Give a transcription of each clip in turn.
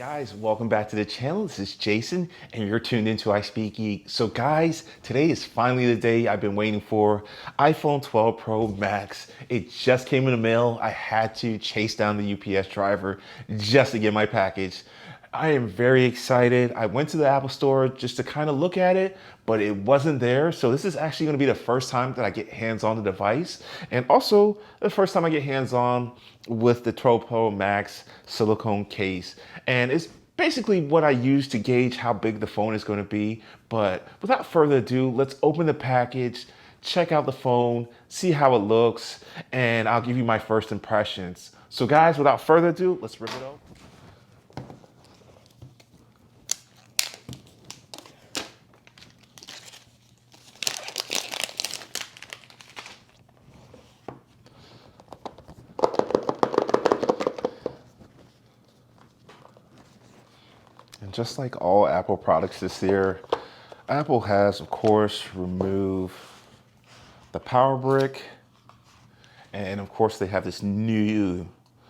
Guys, welcome back to the channel. This is Jason and you're tuned into I Speak Geek. So guys, today is finally the day I've been waiting for. iPhone 12 Pro Max. It just came in the mail. I had to chase down the UPS driver just to get my package. I am very excited. I went to the Apple store just to kind of look at it, but it wasn't there. So this is actually going to be the first time that I get hands on the device, and also the first time I get hands on with the 12 Pro Max silicone case. And it's basically what I use to gauge how big the phone is going to be. But without further ado, let's open the package, check out the phone, see how it looks, and I'll give you my first impressions. So guys, without further ado, let's rip it open. And just like all Apple products this year, Apple has, of course, removed the power brick. And of course, they have this new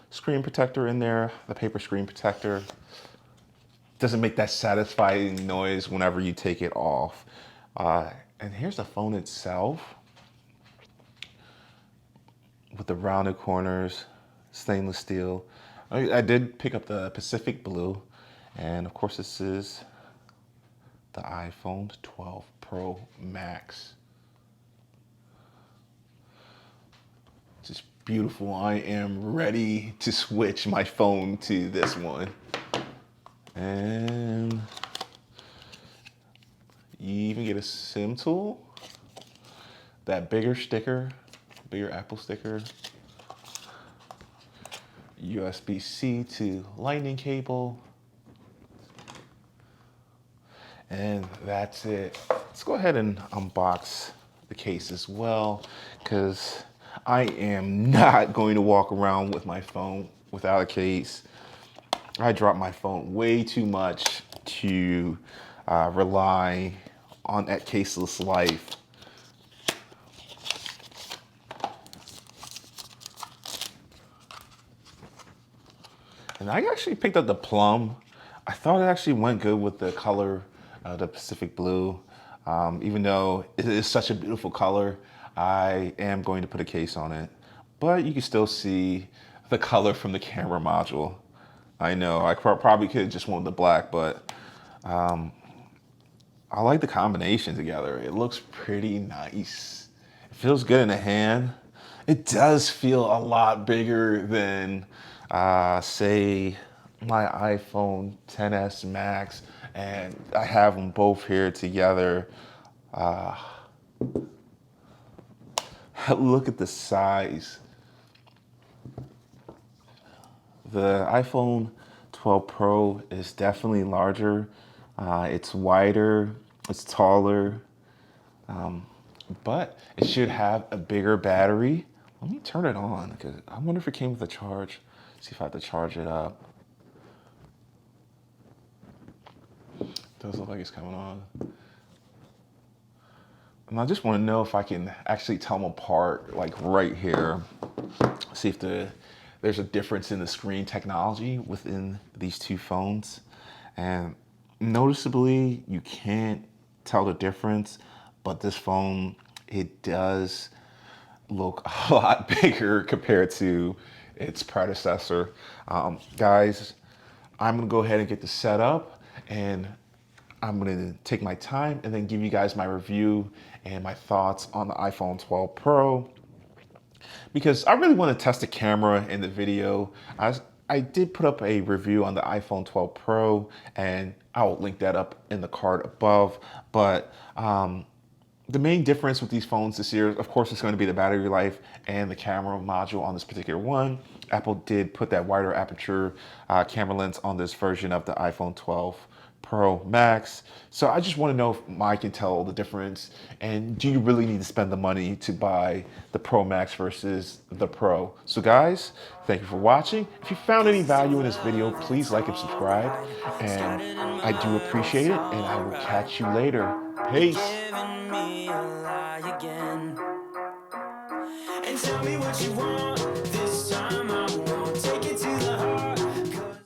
screen protector in there, the paper screen protector. Doesn't make that satisfying noise whenever you take it off. And here's the phone itself with the rounded corners, stainless steel. I did pick up the Pacific Blue. And of course, this is the iPhone 12 Pro Max. Just beautiful. I am ready to switch my phone to this one. And you even get a SIM tool, that bigger sticker, bigger Apple sticker, USB-C to lightning cable. And that's it. Let's go ahead and unbox the case as well, because I am not going to walk around with my phone without a case. I drop my phone way too much to rely on that caseless life. And I actually picked up the plum. I thought it actually went good with the color, the Pacific Blue. Even though it is such a beautiful color, I am going to put a case on it. But you can still see the color from the camera module. I know, I probably could have just went with the black, but I like the combination together. It looks pretty nice. It feels good in the hand. It does feel a lot bigger than, say, my iPhone XS Max, and I have them both here together. Look at the size. The iPhone 12 Pro is definitely larger. It's wider, it's taller, but it should have a bigger battery. Let me turn it on, because I wonder if it came with a charge. See if I have to charge it up. Does look like it's coming on. And I just want to know if I can actually tell them apart, like right here. See if there's a difference in the screen technology within these two phones. And noticeably, you can't tell the difference, but this phone, it does look a lot bigger compared to its predecessor. Guys, I'm gonna go ahead and get this set up, and I'm gonna take my time and then give you guys my review and my thoughts on the iPhone 12 Pro, because I really want to test the camera in the video. I did put up a review on the iPhone 12 Pro, and I'll link that up in the card above. But the main difference with these phones this year, of course, is going to be the battery life and the camera module on this particular one. Apple did put that wider aperture camera lens on this version of the iPhone 12 Pro Max. So I just want to know if I can tell the difference, and do you really need to spend the money to buy the Pro Max versus the Pro? So guys, thank you for watching. If you found any value in this video, please like and subscribe, and I do appreciate it, and I will catch you later. Peace. And tell me what you want this time.